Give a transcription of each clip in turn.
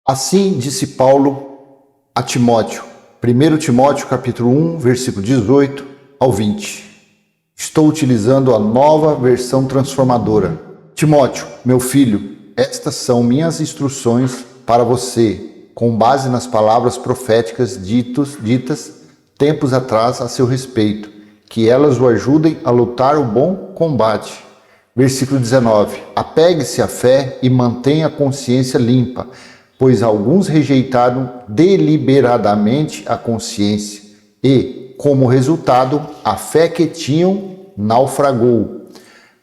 Assim disse Paulo a Timóteo, 1 Timóteo capítulo 1, versículo 18 ao 20. Estou utilizando a nova versão transformadora. Timóteo, meu filho, estas são minhas instruções para você, com base nas palavras proféticas ditas tempos atrás a seu respeito, que elas o ajudem a lutar o bom combate. Versículo 19. Apegue-se à fé e mantenha a consciência limpa, pois alguns rejeitaram deliberadamente a consciência e, como resultado, a fé que tinham naufragou.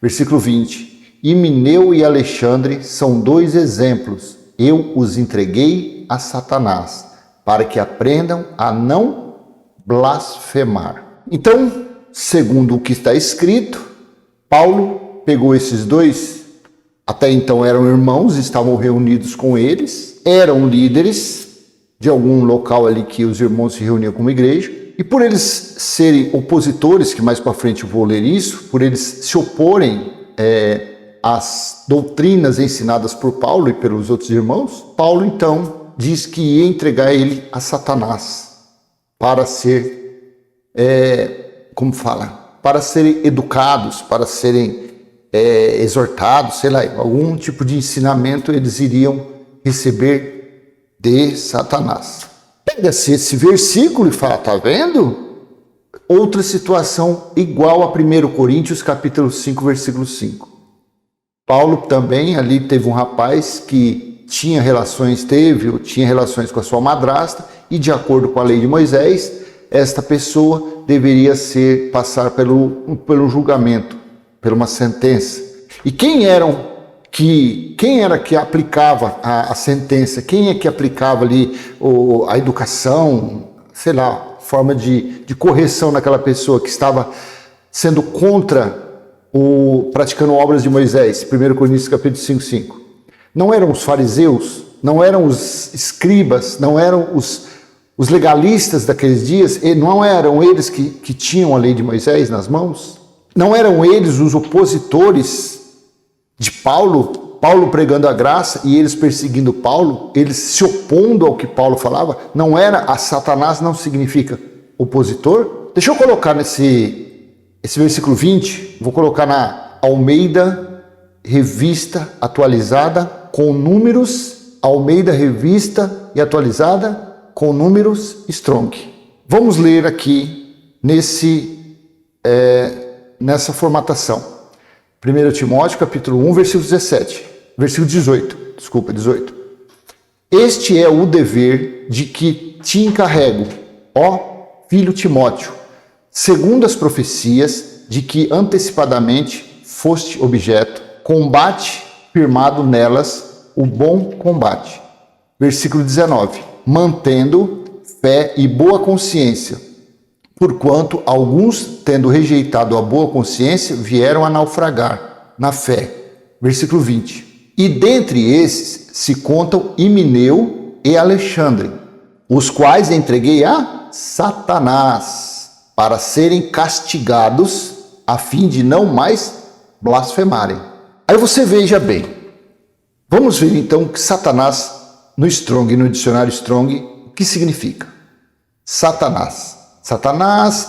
Versículo 20. Himeneu e Alexandre são dois exemplos. Eu os entreguei a Satanás, para que aprendam a não blasfemar. Então, segundo o que está escrito, Paulo pegou esses dois, até então eram irmãos, estavam reunidos com eles, eram líderes de algum local ali que os irmãos se reuniam como igreja, e por eles serem opositores, que mais para frente eu vou ler isso, por eles se oporem às doutrinas ensinadas por Paulo e pelos outros irmãos, Paulo então diz que ia entregar ele a Satanás para ser, para serem educados, para serem exortados, sei lá, algum tipo de ensinamento eles iriam receber de Satanás. Pega-se esse versículo e fala, tá vendo? Outra situação igual a 1 Coríntios capítulo 5, versículo 5. Paulo também ali teve um rapaz que tinha relações com a sua madrasta e de acordo com a lei de Moisés, esta pessoa deveria passar pelo julgamento, por uma sentença. E quem era que aplicava a sentença? Quem é que aplicava ali a educação, sei lá, forma de correção naquela pessoa que estava sendo contra praticando obras de Moisés? 1 Coríntios capítulo 5. Não eram os fariseus, não eram os escribas, não eram os legalistas daqueles dias, e não eram eles que tinham a lei de Moisés nas mãos? Não eram eles os opositores de Paulo pregando a graça e eles perseguindo Paulo, eles se opondo ao que Paulo falava? Não era a Satanás, não significa opositor? Deixa eu colocar esse versículo 20, vou colocar na Almeida Revista Atualizada com números, Almeida Revista e Atualizada com números Strong. Vamos ler aqui nessa formatação. 1 Timóteo capítulo 1, versículo 18. Este é o dever de que te encarrego, ó filho Timóteo, segundo as profecias de que antecipadamente foste objeto, combate firmado nelas o bom combate. Versículo 19. Mantendo fé e boa consciência, porquanto alguns, tendo rejeitado a boa consciência, vieram a naufragar na fé. Versículo 20. E dentre esses se contam Himeneu e Alexandre, os quais entreguei a Satanás, para serem castigados, a fim de não mais blasfemarem. Aí você veja bem. Vamos ver então que Satanás, no dicionário Strong, o que significa? Satanás,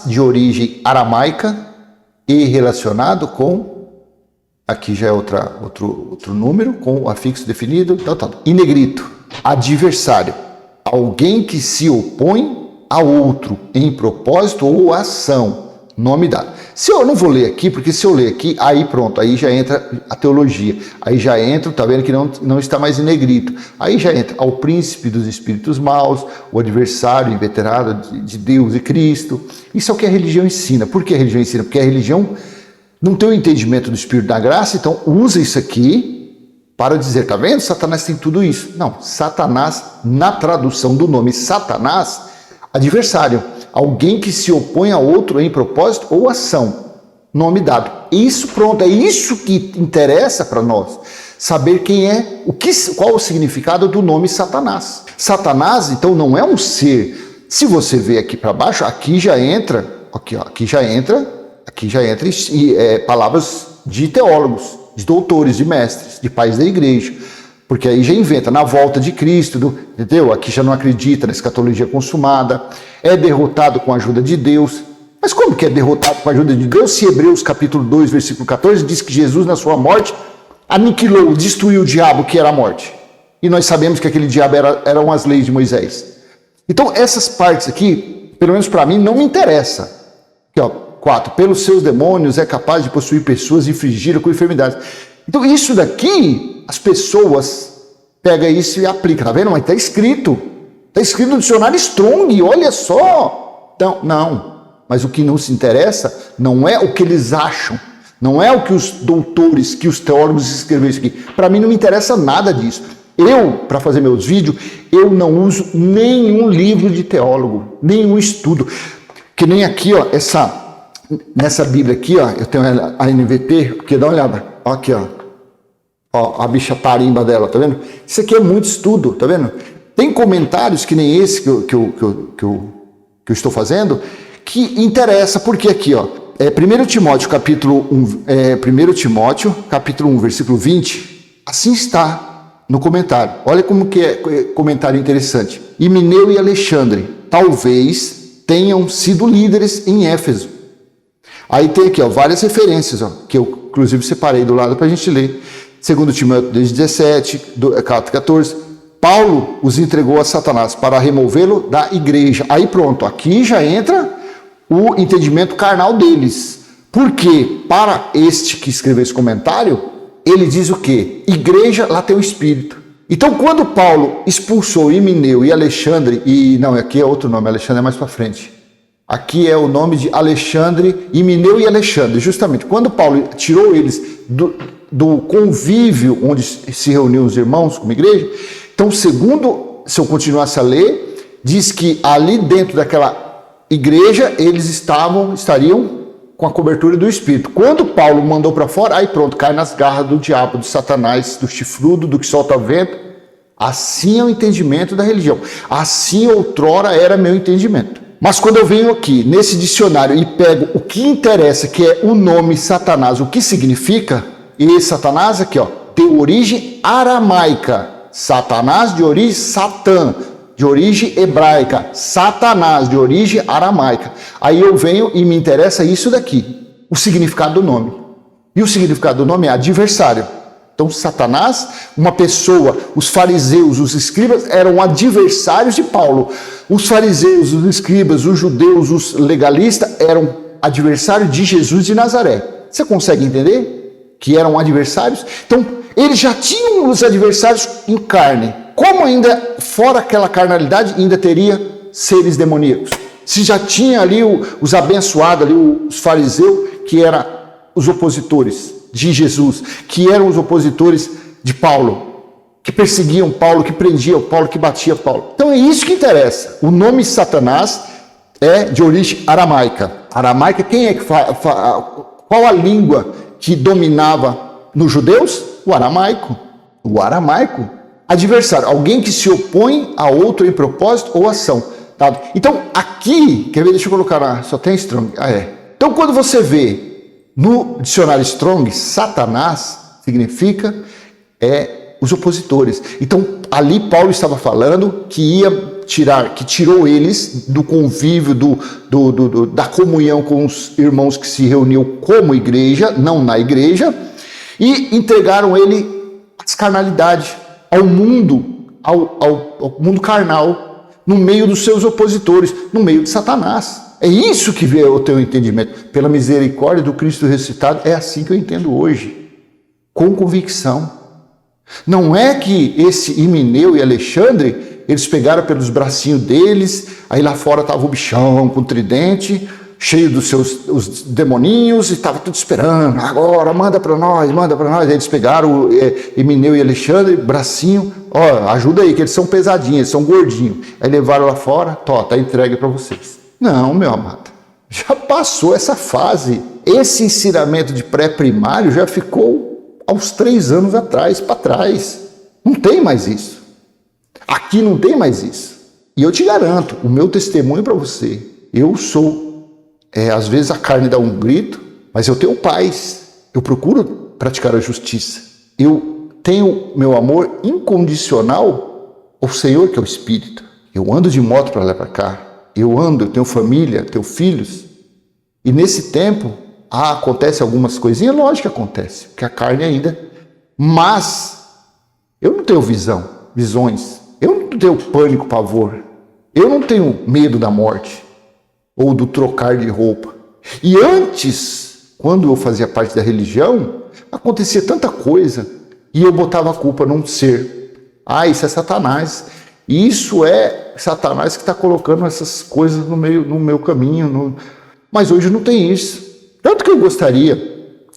de origem aramaica e relacionado com, aqui já é outro número, com o afixo definido, e negrito, adversário, alguém que se opõe a outro em propósito ou ação, nome dado. Se eu não vou ler aqui, porque se eu ler aqui, aí pronto, aí já entra a teologia, aí já entra, tá vendo que não está mais em negrito, aí já entra ao príncipe dos espíritos maus, o adversário inveterado de Deus e Cristo. Isso é o que a religião ensina. Por que a religião ensina? Porque a religião não tem o entendimento do Espírito da Graça, então usa isso aqui para dizer, tá vendo? Satanás tem tudo isso. Não, Satanás, na tradução do nome Satanás, adversário, alguém que se opõe a outro em propósito ou ação, nome dado. Isso pronto, é isso que interessa para nós, saber quem é, qual o significado do nome Satanás. Satanás, então, não é um ser. Se você vê aqui para baixo, aqui já entra palavras de teólogos, de doutores, de mestres, de pais da igreja. Porque aí já inventa, na volta de Cristo, entendeu? Aqui já não acredita na escatologia consumada, é derrotado com a ajuda de Deus. Mas como que é derrotado com a ajuda de Deus se Hebreus capítulo 2, versículo 14 diz que Jesus na sua morte aniquilou, destruiu o diabo que era a morte. E nós sabemos que aquele diabo eram as leis de Moisés. Então essas partes aqui, pelo menos para mim, não me interessa. Aqui, ó, 4. Pelos seus demônios é capaz de possuir pessoas e infligir com enfermidades. Então isso daqui, as pessoas pegam isso e aplicam, tá vendo? Mas está escrito no dicionário Strong, olha só. Então, não. Mas o que não se interessa não é o que eles acham, não é o que os doutores, que os teólogos escreveram isso aqui. Para mim não me interessa nada disso. Eu, para fazer meus vídeos, eu não uso nenhum livro de teólogo, nenhum estudo. Que nem aqui, ó, nessa Bíblia aqui, ó, eu tenho a NVT, porque dá uma olhada, ó, aqui, ó, a bicha tarimba dela, tá vendo? Isso aqui é muito estudo, tá vendo? Tem comentários que nem esse que eu estou fazendo, que interessa, porque aqui, ó, 1 Timóteo capítulo 1, versículo 20, assim está no comentário. Olha como que é comentário interessante. Himeneu e Alexandre talvez tenham sido líderes em Éfeso. Aí tem aqui, ó, várias referências, ó, que eu inclusive separei do lado para a gente ler. 2 Timóteo 17, 14, Paulo os entregou a Satanás para removê-lo da igreja. Aí pronto, aqui já entra o entendimento carnal deles. Porque para este que escreveu esse comentário, ele diz o quê? Igreja, lá tem o Espírito. Então quando Paulo expulsou Himeneu e Alexandre, não, aqui é outro nome, Alexandre é mais para frente. Aqui é o nome de Alexandre, Himeneu e Alexandre. Justamente, quando Paulo tirou eles do convívio onde se reuniam os irmãos como igreja, então segundo, se eu continuasse a ler, diz que ali dentro daquela igreja eles estariam com a cobertura do Espírito. Quando Paulo mandou para fora, aí pronto, cai nas garras do diabo, do Satanás, do chifrudo, do que solta vento. Assim é o entendimento da religião. Assim outrora era meu entendimento. Mas quando eu venho aqui nesse dicionário e pego o que interessa, que é o nome Satanás, o que significa, e Satanás aqui, ó, tem origem aramaica. Satanás de origem Satã, de origem hebraica. Satanás de origem aramaica. Aí eu venho e me interessa isso daqui, o significado do nome. E o significado do nome é adversário. Então Satanás, uma pessoa, os fariseus, os escribas eram adversários de Paulo. Os fariseus, os escribas, os judeus, os legalistas eram adversários de Jesus de Nazaré. Você consegue entender que eram adversários? Então eles já tinham os adversários em carne. Como ainda, fora aquela carnalidade, ainda teria seres demoníacos? Se já tinha ali os abençoados, ali, os fariseus, que eram os opositores de Jesus, que eram os opositores de Paulo, que perseguiam Paulo, que prendiam Paulo, que batiam Paulo. Então é isso que interessa. O nome Satanás é de origem aramaica. Aramaica, quem é que qual a língua que dominava nos judeus? O aramaico. O aramaico. Adversário, alguém que se opõe a outro em propósito ou ação. Tá? Então aqui, quer ver, deixa eu colocar só tem Strong. Então quando você vê no dicionário Strong, Satanás significa os opositores. Então, ali Paulo estava falando que tirou eles do convívio, da comunhão com os irmãos que se reuniam como igreja, não na igreja, e entregaram ele às carnalidades, ao mundo, ao mundo carnal, no meio dos seus opositores, no meio de Satanás. É isso que vê o teu entendimento. Pela misericórdia do Cristo ressuscitado, é assim que eu entendo hoje, com convicção. Não é que esse Himeneu e Alexandre, eles pegaram pelos bracinhos deles, aí lá fora estava o bichão com tridente, cheio dos seus os demoninhos, e estava tudo esperando, agora manda para nós. Aí eles pegaram Himeneu e Alexandre, bracinho, ó, ajuda aí, que eles são pesadinhos, eles são gordinhos. Aí levaram lá fora, tá entregue para vocês. Não, meu amado, já passou essa fase. Esse ensinamento de pré-primário já ficou aos 3 anos atrás, para trás. Não tem mais isso. Aqui não tem mais isso. E eu te garanto, o meu testemunho para você, eu sou, às vezes a carne dá um grito, mas eu tenho paz. Eu procuro praticar a justiça. Eu tenho meu amor incondicional ao Senhor, que é o Espírito. Eu ando de moto para lá para cá, eu tenho família, tenho filhos, e nesse tempo, acontece algumas coisinhas, lógico que acontece, porque a carne ainda, mas eu não tenho visões, eu não tenho pânico, pavor, eu não tenho medo da morte, ou do trocar de roupa. E antes, quando eu fazia parte da religião, acontecia tanta coisa, e eu botava a culpa num ser. Isso é Satanás. E isso é Satanás que está colocando essas coisas no meu caminho. Mas hoje não tem isso. Tanto que eu gostaria,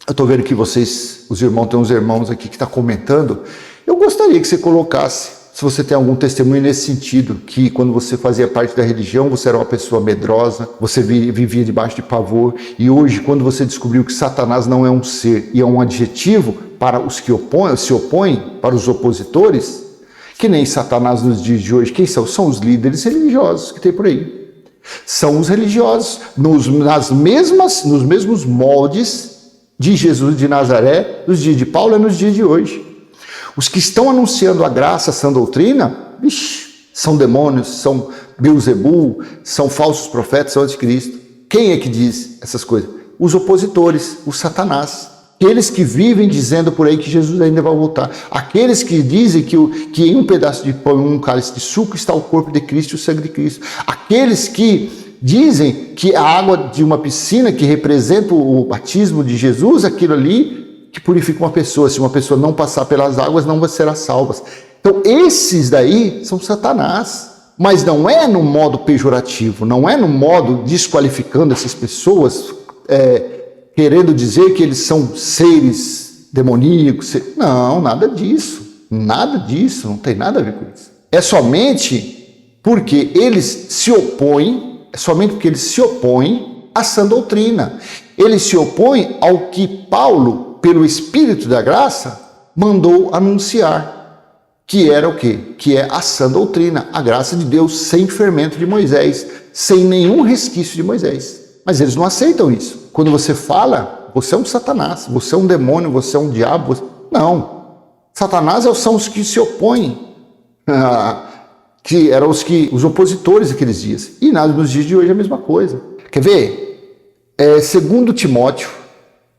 eu estou vendo que vocês, os irmãos, tem uns irmãos aqui que estão comentando, eu gostaria que você colocasse, se você tem algum testemunho nesse sentido, que quando você fazia parte da religião, você era uma pessoa medrosa, você vivia debaixo de pavor, e hoje, quando você descobriu que Satanás não é um ser e é um adjetivo para os que se opõem, para os opositores, que nem Satanás nos dias de hoje, quem são? São os líderes religiosos que tem por aí. São os religiosos, nos mesmos moldes de Jesus de Nazaré, nos dias de Paulo e nos dias de hoje. Os que estão anunciando a graça, a sã doutrina, são demônios, são Beelzebul, são falsos profetas, são anticristo. Quem é que diz essas coisas? Os opositores, o Satanás. Aqueles que vivem dizendo por aí que Jesus ainda vai voltar. Aqueles que dizem que em um pedaço de pão e um cálice de suco está o corpo de Cristo e o sangue de Cristo. Aqueles que dizem que a água de uma piscina que representa o batismo de Jesus, aquilo ali que purifica uma pessoa. Se uma pessoa não passar pelas águas, não será salva. Então esses daí são Satanás. Mas não é no modo pejorativo, não é no modo desqualificando essas pessoas, querendo dizer que eles são seres demoníacos. Não, nada disso, não tem nada a ver com isso. É somente porque eles se opõem, à sã doutrina. Eles se opõem ao que Paulo, pelo Espírito da graça, mandou anunciar. Que era o quê? Que é a sã doutrina, a graça de Deus sem fermento de Moisés, sem nenhum resquício de Moisés. Mas eles não aceitam isso. Quando você fala, você é um Satanás, você é um demônio, você é um diabo. Não. Satanás são os que se opõem, que eram os opositores daqueles dias. E nos dias de hoje é a mesma coisa. Quer ver? Segundo Timóteo,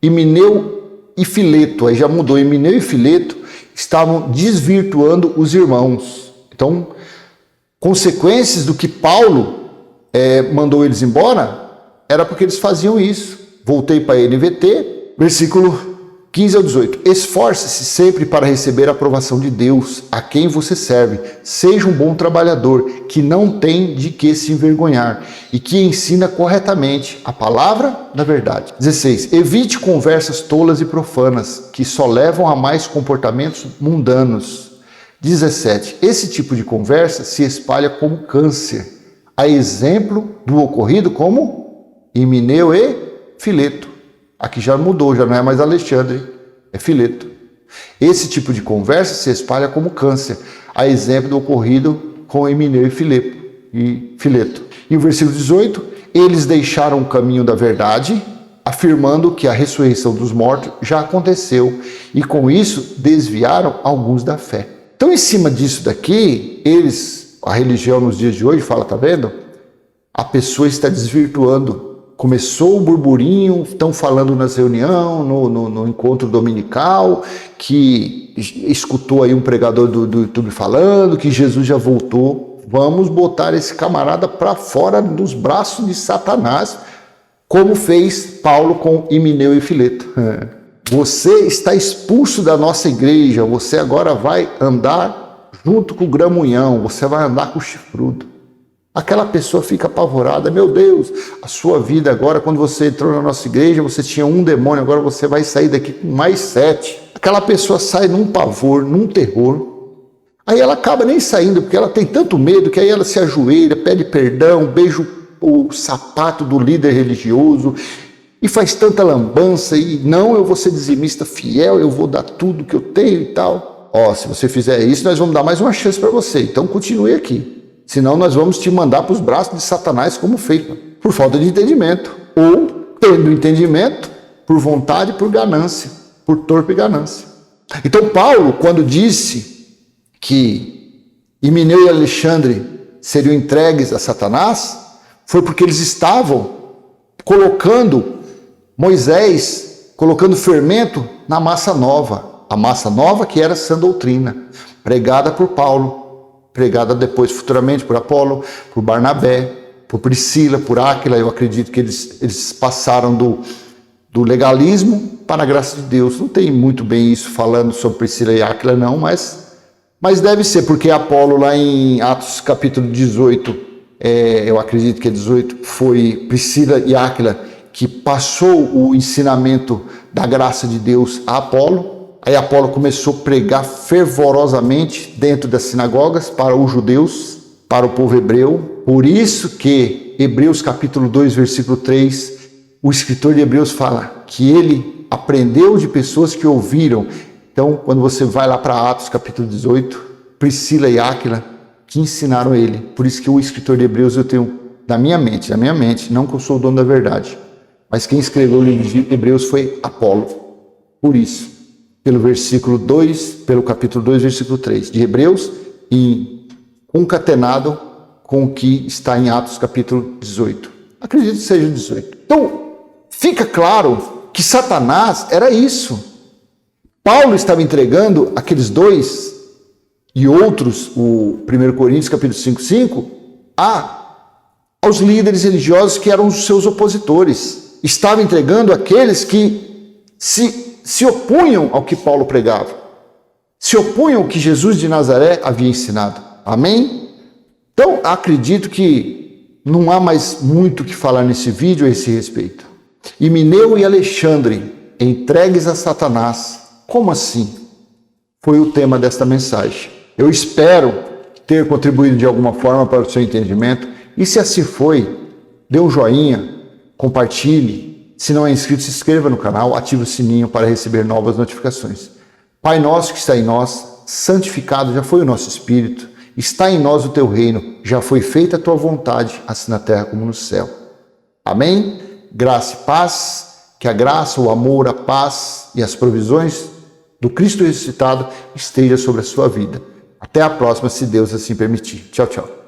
Himeneu e Fileto, aí já mudou, Himeneu e Fileto estavam desvirtuando os irmãos. Então, consequências do que Paulo mandou eles embora, era porque eles faziam isso. Voltei para a NVT, versículo 15 ao 18. Esforce-se sempre para receber a aprovação de Deus, a quem você serve. Seja um bom trabalhador, que não tem de que se envergonhar e que ensina corretamente a palavra da verdade. 16. Evite conversas tolas e profanas, que só levam a mais comportamentos mundanos. 17. Esse tipo de conversa se espalha como câncer, a exemplo do ocorrido como Himeneu e Fileto. Aqui já mudou, já não é mais Alexandre, é Fileto. Esse tipo de conversa se espalha como câncer, a exemplo do ocorrido com Himeneu e Fileto. E o versículo 18, eles deixaram o caminho da verdade, afirmando que a ressurreição dos mortos já aconteceu, e com isso desviaram alguns da fé. Então, em cima disso daqui, a religião nos dias de hoje fala, tá vendo? A pessoa está desvirtuando. Começou o burburinho, estão falando nas reuniões, no encontro dominical, que escutou aí um pregador do YouTube falando que Jesus já voltou. Vamos botar esse camarada para fora dos braços de Satanás, como fez Paulo com Himeneu e Fileto. Você está expulso da nossa igreja, você agora vai andar junto com o gramunhão, você vai andar com o chifrudo. Aquela pessoa fica apavorada, meu Deus, a sua vida agora, quando você entrou na nossa igreja, você tinha um demônio, agora você vai sair daqui com mais 7. Aquela pessoa sai num pavor, num terror. Aí ela acaba nem saindo, porque ela tem tanto medo, que aí ela se ajoelha, pede perdão, beija o sapato do líder religioso, e faz tanta lambança, e não, eu vou ser dizimista fiel, eu vou dar tudo que eu tenho e tal. Se você fizer isso, nós vamos dar mais uma chance para você, então continue aqui. Senão nós vamos te mandar para os braços de Satanás como feito, por falta de entendimento. Ou, tendo entendimento, por vontade e por ganância, por torpe ganância. Então Paulo, quando disse que Himeneu e Alexandre seriam entregues a Satanás, foi porque eles estavam colocando Moisés, colocando fermento na massa nova. A massa nova que era sã doutrina, pregada por Paulo, pregada depois futuramente por Apolo, por Barnabé, por Priscila, por Áquila. Eu acredito que eles passaram do legalismo para a graça de Deus. Não tem muito bem isso falando sobre Priscila e Áquila não, mas deve ser, porque Apolo lá em Atos capítulo 18, eu acredito que é 18, foi Priscila e Áquila que passou o ensinamento da graça de Deus a Apolo. Aí Apolo começou a pregar fervorosamente dentro das sinagogas para os judeus, para o povo hebreu. Por isso que Hebreus capítulo 2, versículo 3, o escritor de Hebreus fala que ele aprendeu de pessoas que ouviram. Então, quando você vai lá para Atos capítulo 18, Priscila e Áquila que ensinaram ele. Por isso que o escritor de Hebreus eu tenho na minha mente, não que eu sou o dono da verdade, mas quem escreveu o livro de Hebreus foi Apolo. Por isso, pelo versículo 2, pelo capítulo 2, versículo 3 de Hebreus, e concatenado com o que está em Atos capítulo 18. Acredito que seja 18. Então, fica claro que Satanás era isso. Paulo estava entregando aqueles dois e outros, o 1 Coríntios capítulo 5:5, aos líderes religiosos que eram os seus opositores. Estava entregando aqueles que se opunham ao que Paulo pregava, se opunham ao que Jesus de Nazaré havia ensinado. Amém? Então, acredito que não há mais muito o que falar nesse vídeo a esse respeito. Himeneu e Alexandre entregues a Satanás. Como assim? Foi o tema desta mensagem. Eu espero ter contribuído de alguma forma para o seu entendimento. E se assim foi, dê um joinha, compartilhe. Se não é inscrito, se inscreva no canal, ative o sininho para receber novas notificações. Pai nosso que está em nós, santificado já foi o nosso espírito. Está em nós o teu reino, já foi feita a tua vontade, assim na terra como no céu. Amém? Graça e paz, que a graça, o amor, a paz e as provisões do Cristo ressuscitado esteja sobre a sua vida. Até a próxima, se Deus assim permitir. Tchau, tchau.